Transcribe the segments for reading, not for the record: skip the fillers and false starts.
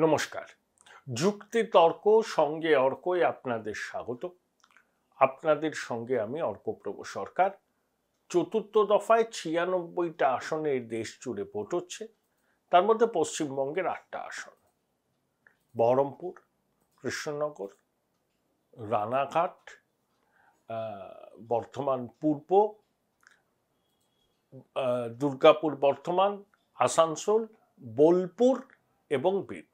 নমস্কার। যুক্তি তর্ক সঙ্গে অর্কই আপনাদের স্বাগত। আপনাদের সঙ্গে আমি অর্কপ্রভ সরকার। চতুর্থ দফায় ৯৬টা আসনে দেশ জুড়ে ভোট হচ্ছে। তার মধ্যে পশ্চিমবঙ্গের ৮টা আসন, বহরমপুর, কৃষ্ণনগর, রানাঘাট, বর্ধমান পূর্ব, দুর্গাপুর বর্ধমান, আসানসোল, বোলপুর এবং বীরভূম।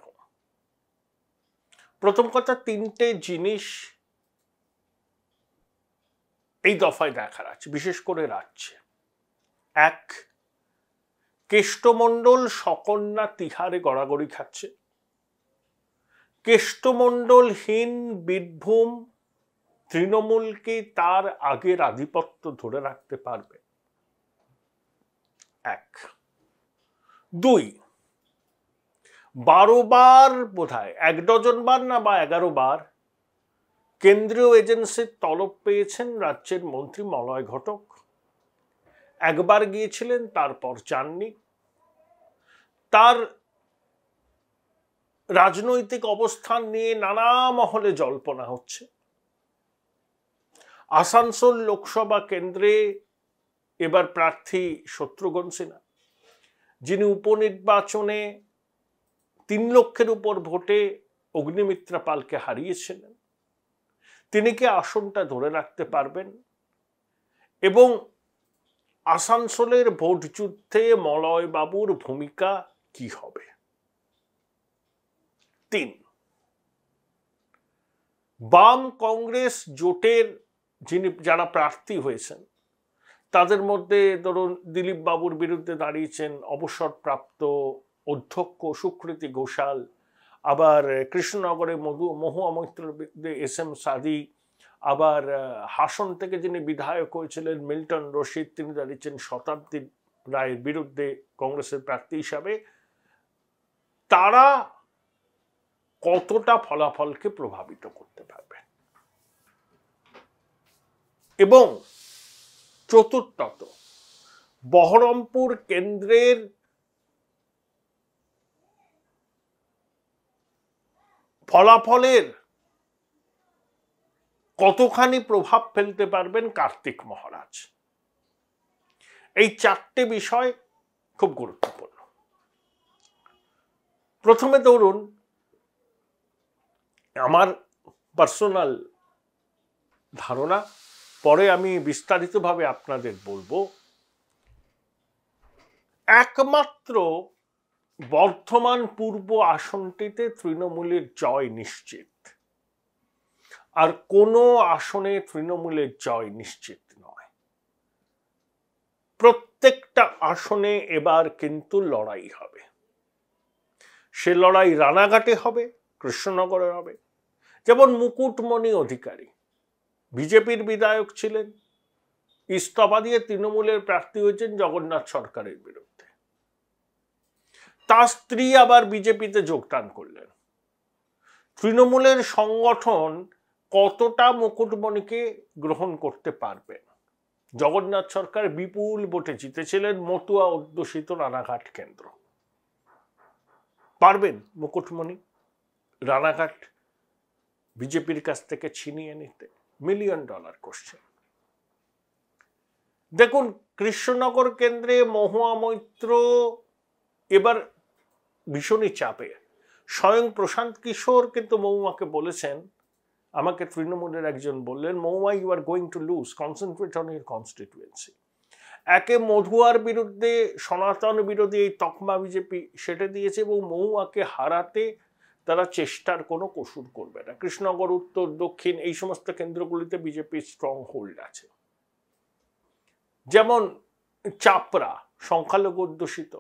প্রথম কথা, তিনটে জিনিস এই দফায় দেখার আছে, বিশেষ করে রাজ্যে। এক, কেষ্টমণ্ডল সকন্যা তিহারে গড়াগড়ি খাচ্ছে। কেষ্টমণ্ডলহীন বীরভূম তৃণমূলকে তার আগের আধিপত্য ধরে রাখতে পারবে। এক। দুই, ১২ বার বোধহয় ১ ডজন বার না বা ১১ বার কেন্দ্রীয় এজেন্সির তলব পেয়েছেন রাজ্যের মন্ত্রী মলয় ঘটক। একবার গিয়েছিলেন, তারপর যাননি। তার রাজনৈতিক অবস্থান নিয়ে নানা মহলে জল্পনা হচ্ছে। আসানসোল লোকসভা কেন্দ্রে এবার প্রার্থী শত্রুঘ্ন সিনহা, যিনি উপনির্বাচনে ৩ লক্ষের উপর ভোটে অগ্নিমিত্রা পালকে হারিয়েছিলেন, তিনি কি আসনটা ধরে রাখতে পারবেন? এবং আসানসোলের ভোট যুদ্ধে মলয় বাবুর ভূমিকা কি হবে? ৩, বাম কংগ্রেস জোটের যারা প্রার্থী হয়েছেন তাদের মধ্যে ধরুন দিলীপ বাবুর বিরুদ্ধে দাঁড়িয়েছেন অবসরপ্রাপ্ত অধ্যক্ষ সুকৃতি ঘোষাল, আবার কৃষ্ণনগরে মহুয়া মৈত্রের বিরুদ্ধে SM সাদি, আবার হাসন থেকে যিনি বিধায়ক হয়েছিলেন মিল্টন রশিদ, তিনি দাঁড়িয়েছেন শতাব্দী রায়ের বিরুদ্ধে কংগ্রেসের প্রার্থী হিসাবে। তারা কতটা ফলাফলকে প্রভাবিত করতে পারবে? এবং চতুর্থত, বহরমপুর কেন্দ্রের ফলাফলের কতখানি প্রভাব ফেলতে পারবেন কার্তিক মহারাজ? এই 4টে বিষয় খুব গুরুত্বপূর্ণ। প্রথমে ধরুন, আমার পার্সোনাল ধারণা, পরে আমি বিস্তারিতভাবে আপনাদের বলবো। একমাত্র বর্ধমান পূর্ব আসনটিতে তৃণমূলের জয় নিশ্চিত, আর কোনো আসনে তৃণমূলের জয় নিশ্চিত নয়। প্রত্যেকটা আসনে এবার কিন্তু লড়াই হবে। সে লড়াই রানাঘাটে হবে, কৃষ্ণনগরে হবে। যেমন মুকুটমণি অধিকারী বিজেপির বিধায়ক ছিলেন, ইস্তফা দিয়ে তৃণমূলের প্রার্থী হয়েছেন জগন্নাথ সরকারের বিরুদ্ধে। তার স্ত্রী আবার বিজেপিতে যোগদান করলেন। তৃণমূলের সংগঠন কতটা মুকুটমণিকে গ্রহণ করতে পারবেন? জগন্নাথ সরকার বিপুল ভোটে জিতেছিলেন মতুয়া অধ্যুষিত রানাঘাট কেন্দ্র। পারবেন মুকুটমণি রানাঘাট বিজেপির কাছ থেকে ছিনিয়ে নিতে? $1 মিলিয়ন কোশ্চেন। দেখুন, কৃষ্ণনগর কেন্দ্রে মহুয়া মৈত্র এবার ভীষণই চাপে। স্বয়ং প্রশান্ত কিশোর কিন্তু মহুয়াকে বলেছেন, আমাকে তৃণমূলের একজন বললেন, Mahua, you are going to lose, concentrate on your constituency. একে মধুয়ার বিরুদ্ধে সনাতন বিরোধী এই তকমা বিজেপি সেটে দিয়েছে এবং মহুয়াকে হারাতে তারা চেষ্টার কোনো কসুর করবে না। কৃষ্ণনগর উত্তর, দক্ষিণ এই সমস্ত কেন্দ্রগুলিতে বিজেপির স্ট্রং হোল্ড আছে। যেমন চাপড়া সংখ্যালঘু অধ্যুষিত,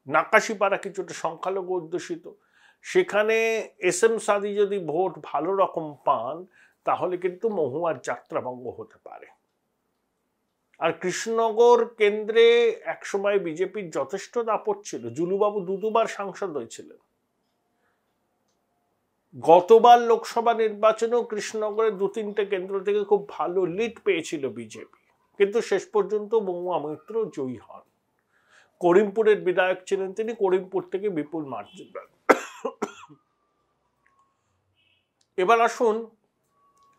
নাকাশিপাড়া কিছুটা সংখ্যালঘু অধ্যুষিত, সেখানে SM সাদি যদি ভোট ভালো রকম পান তাহলে কিন্তু মহুয়ার যাত্রাভঙ্গ হতে পারে। আর কৃষ্ণনগর কেন্দ্রে একসময় বিজেপির যথেষ্ট দাপট ছিল। জুলুবাবু 2 বার সাংসদ হয়েছিলেন। গতবার লোকসভা নির্বাচনেও কৃষ্ণনগরের 2-3টে কেন্দ্র থেকে খুব ভালো লিড পেয়েছিল বিজেপি, কিন্তু শেষ পর্যন্ত মহুয়া মৈত্র জয়ী হন। করিমপুরের বিধায়ক ছিলেন তিনি, করিমপুর থেকে বিপুল মার্জিন এবার আসুন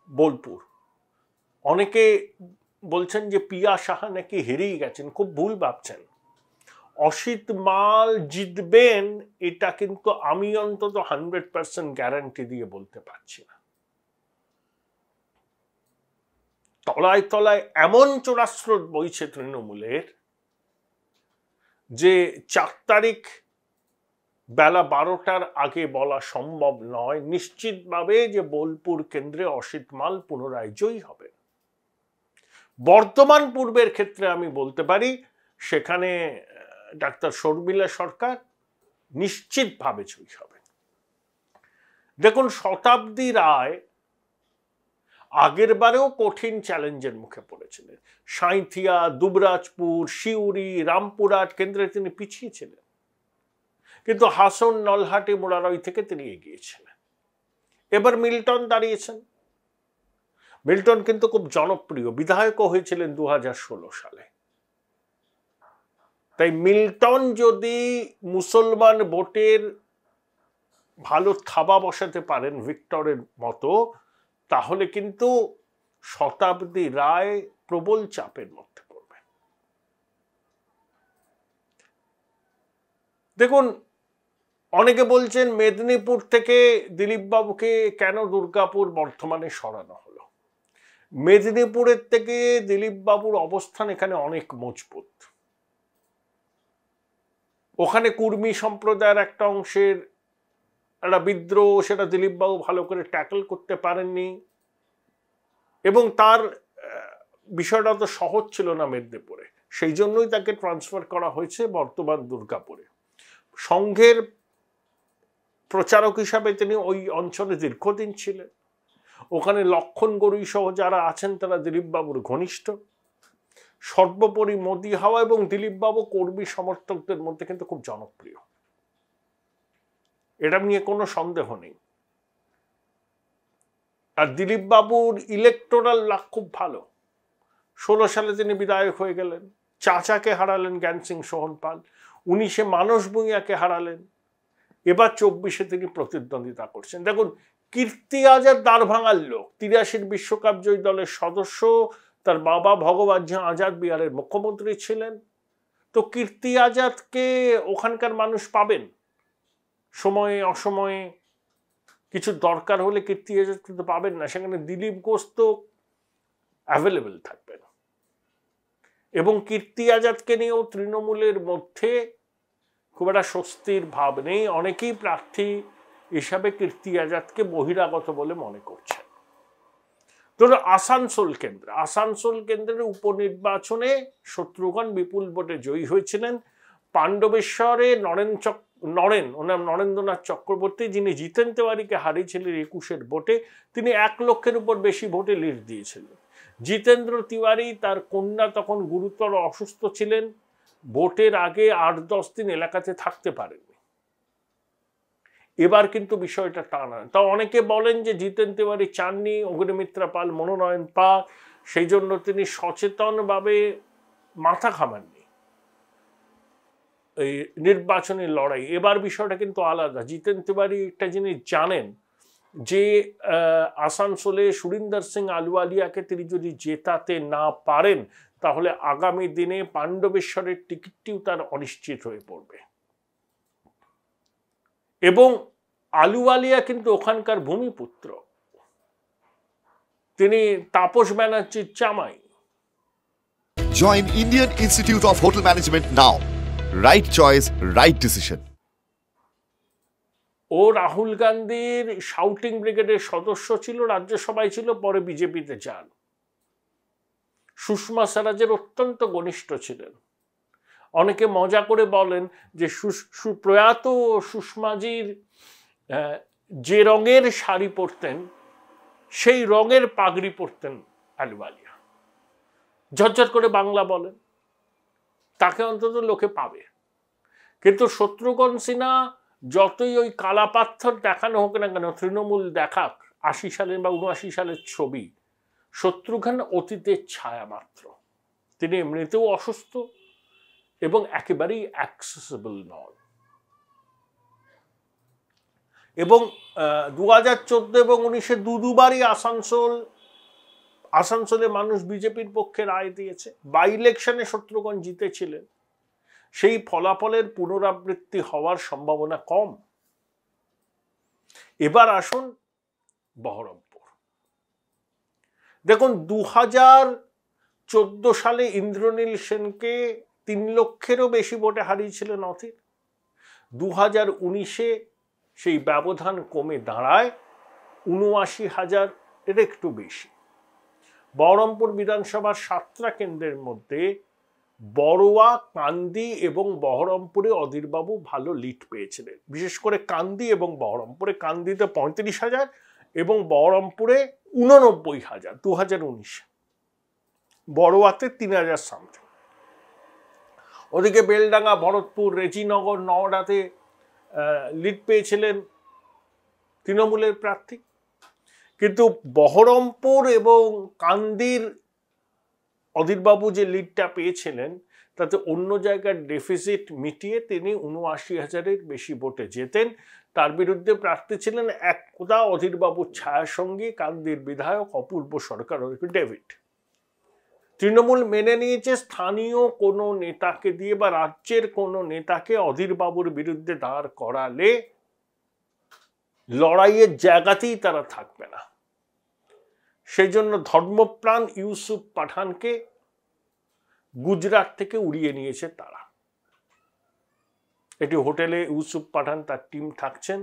বোলপুর। অনেকে বলছেন যে পিয়া সাহা নাকি হেরেই গেছেন, খুব ভুল ভাবছেন। অসিত মাল জিতবেন এটা কিন্তু আমি অন্তত 100% গ্যারান্টি দিয়ে বলতে পারছি না। তলায় তলায় এমন চোরাস্রোত বইছে তৃণমূলের যে 4 তারিখ বেলা 12টার আগে বলা সম্ভব নয় নিশ্চিতভাবে যে বোলপুর কেন্দ্রে অসিত মাল পুনরায় জয়ী হবে। বর্তমান পূর্বের ক্ষেত্রে আমি বলতে পারি সেখানে ডাক্তার শর্মিলা সরকার নিশ্চিতভাবে জয়ী হবে। দেখুন, শতাব্দী রায় আগের বারেও কঠিন চ্যালেঞ্জের মুখে পড়েছিলেন। সাঁইথিয়া, দুবরাজপুর, সিউড়ি, রামপুরহাট কেন্দ্রে তিনি পিছিয়ে ছিলেন, কিন্তু হাসন, নলহাটি, মোরারই থেকে তিনি এগিয়েছিলেন। এবার মিল্টন দাঁড়িয়েছেন। মিল্টন কিন্তু খুব জনপ্রিয়, বিধায়কও হয়েছিলেন 2016 সালে। তাই মিল্টন যদি মুসলমান ভোটের ভালো থাবা বসাতে পারেন ভিক্টরের মতো, তাহলে কিন্তু শতাব্দী রায় প্রবল চাপের মধ্যে পড়বে। দেখুন, অনেকে বলছেন মেদিনীপুর থেকে দিলীপ বাবুকে কেন দুর্গাপুর বর্ধমানে সরানো হলো। মেদিনীপুরের থেকে দিলীপ বাবুর অবস্থান এখানে অনেক মজবুত। ওখানে কুর্মী সম্প্রদায়ের একটা অংশের একটা বিদ্রোহ, সেটা দিলীপ বাবু ভালো করে ট্যাকল করতে পারেননি, এবং তার বিষয়টা তো সহজ ছিল না মেদিনীপুরে, সেই জন্যই তাকে ট্রান্সফার করা হয়েছে বর্তমান দুর্গাপুরে। সংঘের প্রচারক হিসাবে তিনি ওই অঞ্চলে দীর্ঘদিন ছিলেন। ওখানে লক্ষণ গড়ুই সহ যারা আছেন তারা দিলীপ বাবুর ঘনিষ্ঠ। সর্বোপরি মোদি হাওয়া এবং দিলীপ বাবু কর্মী সমর্থকদের মধ্যে কিন্তু খুব জনপ্রিয়, এটা নিয়ে কোনো সন্দেহ নেই। আর দিলীপ বাবুর ইলেকটোরাল লাক খুব ভালো। 16 সালে তিনি বিধায়ক হয়ে গেলেন, চাচাকে হারালেন জ্ঞান সিং সোহনপাল, 19-এ মানস ভূঁইয়াকে হারালেন, এবার 24-এ তিনি প্রতিদ্বন্দ্বিতা করছেন। দেখুন, কীর্তি আজাদ দাঁড় ভাঙার লোক, 83-র বিশ্বকাপ জয়ী দলের সদস্য, তার বাবা ভগবান ঝা আজাদ বিহারের মুখ্যমন্ত্রী ছিলেন। তো কীর্তি আজাদকে ওখানকার মানুষ পাবেন, সময়ে অসময়ে কিছু দরকার হলে কীর্তি আজাদ কিন্তু পাবেন না। সেখানে দিলীপ ঘোষ তো অ্যাভেলেবেল থাকবেন, এবং কীর্তি আজাদকে নিয়েও তৃণমূলের মধ্যে খুব একটা স্বস্তির ভাব নেই। অনেকেই প্রার্থী হিসাবে কীর্তি আজাদকে বহিরাগত বলে মনে করছেন। ধরুন আসানসোল কেন্দ্রের উপনির্বাচনে শত্রুঘ্ন বিপুল ভোটে জয়ী হয়েছিলেন। পাণ্ডবেশ্বরে নরেন্দ্রনাথ চক্রবর্তী, যিনি জিতেন তেওয়ারিকে হারিয়েছিলেন 21-এর ভোটে, তিনি 1 লক্ষের উপর বেশি ভোটে লিড দিয়েছিলেন। জিতেন্দ্র তিওয়ারি, তার কন্যা তখন গুরুতর অসুস্থ ছিলেন, ভোটের আগে 8-10 দিন এলাকাতে থাকতে পারেননি। এবার কিন্তু বিষয়টা তা নয়। তা অনেকে বলেন যে জিতেন তিওয়ারি চাননি অগ্নিমিত্রা পাল মনোনয়ন পাক, সেই জন্য তিনি সচেতনভাবে মাথা ঘামাননি এই নির্বাচনী লড়াই। এবার বিষয়টা কিন্তু আলাদা। জিতেন তিওয়ারি একটা জিনিস জানেন যে আসানসোলে সুরিন্দর সিং আলুওয়ালিয়াকে তিনি যদি জেতাতে না পারেন, তাহলে আগামী দিনে পাণ্ডবেশ্বরের টিকিটটিও তার অনিশ্চিত হয়ে পড়বে। এবং আলুওয়ালিয়া কিন্তু ওখানকার ভূমিপুত্র, তিনি তাপস ব্যানার্জির জামাই। Join Indian Institute of Hotel Management now. Right choice, right decision. ও রাহুল গান্ধীর শাউটিং ব্রিগেডের সদস্য ছিল, রাজ্যসভায় ছিল, পরে বিজেপিতে যান। সুষমা স্বরাজের অত্যন্ত ঘনিষ্ঠ ছিলেন। অনেকে মজা করে বলেন যে প্রয়াত সুষমাজির যে রঙের শাড়ি পরতেন সেই রঙের পাগড়ি পরতেন আলুওয়ালিয়া। ঝরঝর করে বাংলা বলেন, তাকে অন্তত লোকে পাবে। কিন্তু শত্রুঘ্ন সিনহা যতই ওই কালা পাথর দেখানো হোক না কেন, তৃণমূল দেখাক 80 সালের বা 79 সালের ছবি, শত্রুঘ্ন অতীতের ছায়া মাত্র। তিনি এমনিতেও অসুস্থ এবং একেবারেই অ্যাক্সেসিবল নন। এবং 2014 এবং 19-এ দুবারই আসানসোলে মানুষ বিজেপির পক্ষে রায় দিয়েছে। বাই ইলেকশনে শত্রুঘ্ন জিতেছিলেন, সেই ফলাফলের পুনরাবৃত্তি হওয়ার সম্ভাবনা কম। এবার আসুন বহরমপুর। দেখুন 2014 সালে ইন্দ্রনীল সেনকে 3 লক্ষেরও বেশি ভোটে হারিয়েছিলেন অধীর। 2019-এ সেই ব্যবধান কমে দাঁড়ায় 79,000 এর একটু বেশি। বহরমপুর বিধানসভার 7টা কেন্দ্রের মধ্যে বড়ুয়া, কান্দি এবং বহরমপুরে অধীরবাবু ভালো লিড পেয়েছিলেন, বিশেষ করে কান্দি এবং বহরমপুরে। কান্দিতে 35,000 এবং বহরমপুরে 89,000 2019। বড়ুয়াতে 3,000 সামথিং। ওদিকে বেলডাঙ্গা, ভরতপুর, রেজিনগর, নওডাতে লিড পেয়েছিলেন তৃণমূলের প্রার্থী। কিন্তু বহরমপুর এবং কান্দির অধীরবাবু যে লিডটা পেয়েছিলেন তাতে অন্য জায়গার ডেফিসিট মিটিয়ে তিনি 79,000-এর বেশি ভোটে জেতেন। তার বিরুদ্ধে প্রার্থী ছিলেন একদা অধীরবাবুর ছায়াসঙ্গী কান্দির বিধায়ক অপূর্ব সরকার ডেভিড। তৃণমূল মেনে নিয়েছে স্থানীয় কোনো নেতাকে দিয়ে বা রাজ্যের কোনো নেতাকে অধীরবাবুর বিরুদ্ধে দাঁড় করালে লড়াইয়ের জায়গাতেই তারা থাকবে না। সেই জন্য ধর্মপ্রাণ ইউসুফ পাঠানকে গুজরাট থেকে উড়িয়ে নিয়েছে তারা। একটি হোটেলে ইউসুফ পাঠান তার টিম থাকছেন।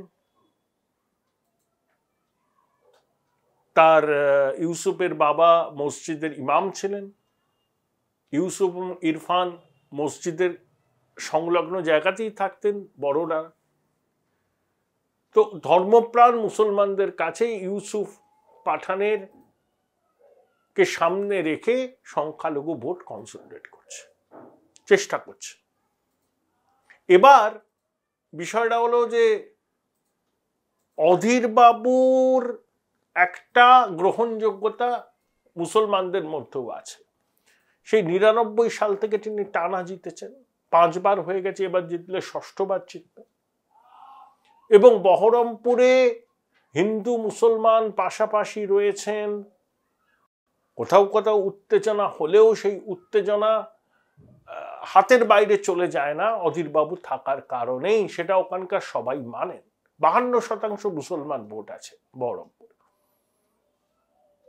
তার ইউসুফের বাবা মসজিদের ইমাম ছিলেন। ইউসুফ ইরফান মসজিদের সংলগ্ন জায়গাতেই থাকতেন বড়রা। তো ধর্মপ্রাণ মুসলমানদের কাছে ইউসুফ পাঠানের কে সামনে রেখে সংখ্যালঘু ভোট কনসলিডেট করছে, চেষ্টা করছে। এবার বিষয়টা হলো যে অধীরবাবুর একটা গ্রহণযোগ্যতা মুসলমানদের মধ্যেও আছে। সেই 99 সাল থেকে তিনি টানা জিতেছেন, 5 বার হয়ে গেছে, এবার জিতলে 6বার জিতবে। এবং বহরমপুরে হিন্দু মুসলমান পাশাপাশি রয়েছেন। কোথাও কোথাও উত্তেজনা হলেও সেই উত্তেজনা হাতের বাইরে চলে যায় না অধীরবাবু থাকার কারণেই, সেটা ওখানকার সবাই মানেন। 52% মুসলমান ভোট আছে বহরমপুর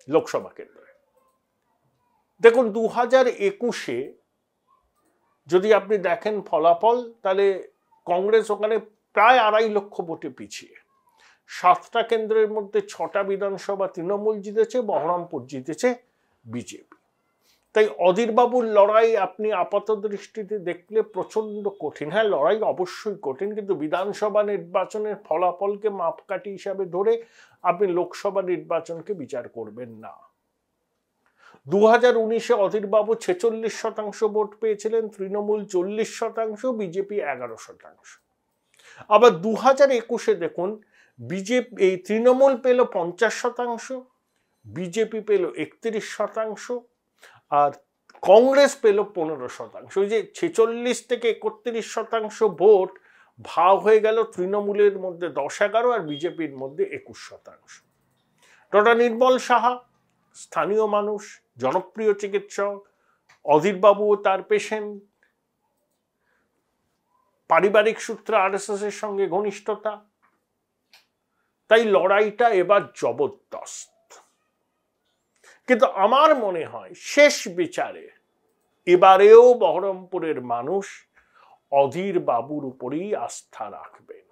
লোকসভা কেন্দ্রে। দেখুন 2021-এ যদি আপনি দেখেন ফলাফল, তাহলে কংগ্রেস ওখানে প্রায় 2.5 লক্ষ ভোটে পিছিয়ে। 7টা কেন্দ্রের মধ্যে 6টা বিধানসভা তৃণমূল জিতেছে, বহরমপুর জিতেছে বিজেপি। তাই অধীরবাবুর লড়াই আপনি আপাত দৃষ্টিতে দেখলে প্রচন্ড কঠিন। হ্যাঁ, লড়াই অবশ্যই কঠিন, কিন্তু বিধানসভা নির্বাচনের ফলাফলকে মাপকাঠি হিসাবে ধরে আপনি লোকসভা নির্বাচনকে বিচার করবেন না। 2019-এ অধীরবাবু 46% ভোট পেয়েছিলেন, তৃণমূল 40%, বিজেপি 11%। আবার 2021-এ দেখুন এই তৃণমূল পেল 50%, বিজেপি পেল 31%, আর কংগ্রেস পেল 15%। ওই যে 46 থেকে 31% ভোট ভাগ হয়ে গেল তৃণমূলের মধ্যে 10-11 আর বিজেপির মধ্যে 21%। ডক্টর নির্মল সাহা স্থানীয় মানুষ, জনপ্রিয় চিকিৎসক, অধীরবাবু তার পেশেন্ট, পারিবারিক সূত্রে আরএসএস এর সঙ্গে ঘনিষ্ঠতা। তাই লড়াইটা এবার জবরদস্ত। কিন্তু আমার মনে হয় শেষ বিচারে এবারেও বহরমপুরের মানুষ অধীরবাবুর উপরেই আস্থা রাখবেন।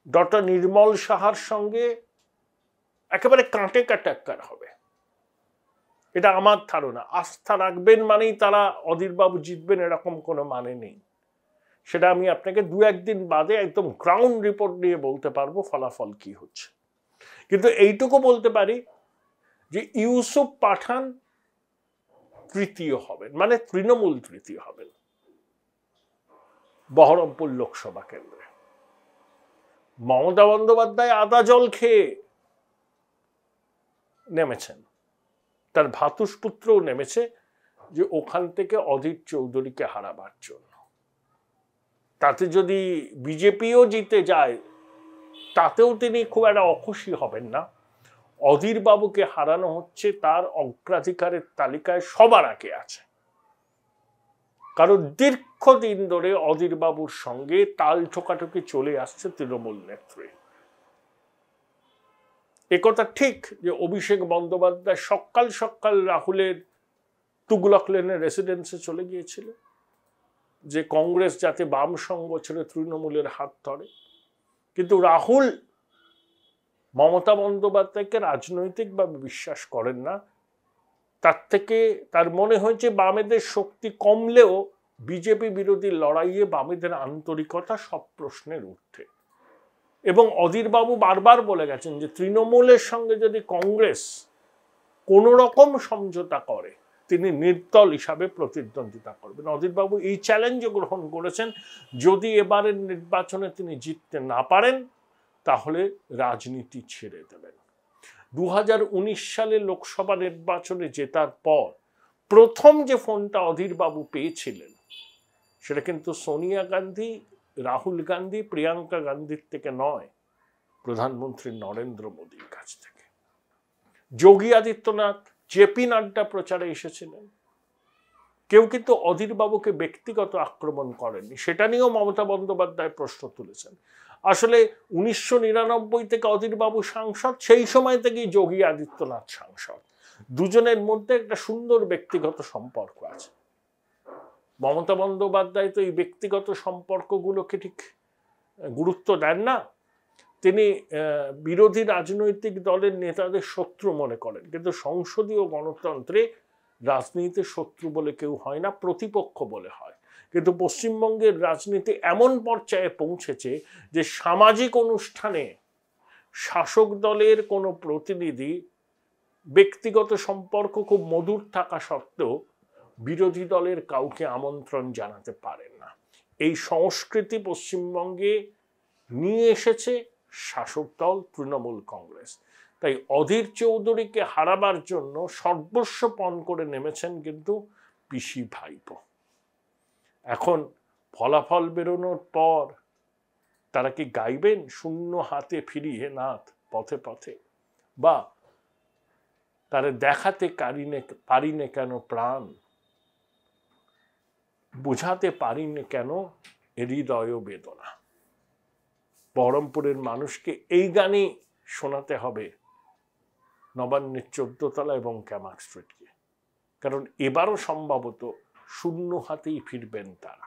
ডক্টর নির্মল সাহার সঙ্গে একেবারে কাঁটে কাটাক্কার হবে, এটা আমার ধারণা। আস্থা রাখবেন মানেই তারা অধীরবাবু জিতবেন এরকম কোনো মানে নেই। সেটা আমি আপনাকে 2-1 দিন বাদে একদম গ্রাউন্ড রিপোর্ট নিয়ে বলতে পারবো ফলাফল কি হচ্ছে। কিন্তু এইটুকু বলতে পারি যে ইউসুফ পাঠান তৃতীয় হবেন, মানে তৃণমূল তৃতীয় হবেন বহরমপুর লোকসভা কেন্দ্রে। মমতা বন্দ্যোপাধ্যায় আদা জল খেয়ে নেমেছেন, তার ভ্রাতুষ্পুত্রও নেমেছে যে ওখান থেকে অধীর চৌধুরীকে হারাবার জন্য। তাতে যদি বিজেপিও জিতে যায় তাতেও তিনি খুব একটা অখুশি হবেন না। অধীর বাবুকে হারানো হচ্ছে তার অগ্রাধিকারের তালিকায় সবার আগে আছে, কারণ দীর্ঘদিন ধরে অধীর বাবুর সঙ্গে তাল ঠোকাঠুকি চলে আসছে তৃণমূল নেত্রী। একথা ঠিক যে অভিষেক বন্দ্যোপাধ্যায় সকাল সকাল রাহুলের তুগলক লেনের রেসিডেন্সে চলে গিয়েছিল যে কংগ্রেস যাতে বাম সঙ্গ ছেড়ে তৃণমূলের হাত ধরে, কিন্তু রাহুল মমতা বন্দ্যোপাধ্যায়কে রাজনৈতিকভাবে বিশ্বাস করেন না। তার থেকে তার মনে হয়েছে বামেদের শক্তি কমলেও বিজেপি বিরোধী লড়াইয়ে বামেদের আন্তরিকতা সব প্রশ্নের ঊর্ধ্বে। এবং অধীর বাবু বারবার বলে গেছেন যে তৃণমূলের সঙ্গে যদি কংগ্রেস কোনো রকম সমঝোতা করে তিনি নির্দল হিসাবে প্রতিদ্বন্দ্বিতা করবেন। অধীর বাবু এই চ্যালেঞ্জ গ্রহণ করেছেন, যদি এবারের নির্বাচনে তিনি জিততে না পারেন তাহলে রাজনীতি ছেড়ে দেবেন। 2019 সালে লোকসভা নির্বাচনে জেতার পর প্রথম যে ফোনটা অধীর বাবু পেয়েছিলেন সেটা কিন্তু সোনিয়া গান্ধী, রাহুল গান্ধী, প্রিয়াঙ্কা গান্ধীর থেকে নয়, প্রধানমন্ত্রী নরেন্দ্র মোদীর কাছ থেকে। যোগী আদিত্যনাথ, জেপি নাড্ডা প্রচারে এসেছিলেন। কেউ কিন্তু অধীর বাবুকে ব্যক্তিগত আক্রমণ করেননি, সেটা নিয়েও মমতা বন্দ্যোপাধ্যায় প্রশ্ন তুলেছেন। আসলে 1999 থেকে অধীর বাবু সাংসদ, সেই সময় থেকেই যোগী আদিত্যনাথ সাংসদ। দুজনের মধ্যে একটা সুন্দর ব্যক্তিগত সম্পর্ক আছে। মমতা বন্দ্যোপাধ্যায় তো এই ব্যক্তিগত সম্পর্কগুলোকে ঠিক গুরুত্ব দেন না। তিনি বিরোধী রাজনৈতিক দলের নেতাদের শত্রু মনে করেন, কিন্তু সংসদীয় গণতন্ত্রে রাজনীতিতে শত্রু বলে কেউ হয় না, প্রতিপক্ষ বলে হয়। কিন্তু পশ্চিমবঙ্গের রাজনীতি এমন পর্যায়ে পৌঁছেছে যে সামাজিক অনুষ্ঠানে শাসক দলের কোনো প্রতিনিধি ব্যক্তিগত সম্পর্ক খুব মধুর থাকা সত্ত্বেও বিরোধী দলের কাউকে আমন্ত্রণ জানাতে পারেন না। এই সংস্কৃতি পশ্চিমবঙ্গে নিয়ে এসেছে শাসক দল তৃণমূল কংগ্রেস। তাই অধীর চৌধুরীকে হারাবার জন্য সর্বস্ব পণ করে নেমেছেন কিন্তু পিসি ভাইপো। এখন ফলাফল বেরোনোর পর তারা কি গাইবেন শূন্য হাতে ফিরিয়ে নাথ পথে পথে, বা তারা দেখাতে পারিনে কেন প্রাণ, বুঝাতে পারিনে কেন হৃদয় বেদনা। বহরমপুরের মানুষকে এই গানই শোনাতে হবে নবান্নের 14 তলা এবং ক্যামাক স্ট্রিটকে, কারণ এবারও সম্ভবত শূন্য হাতেই ফিরবেন তারা।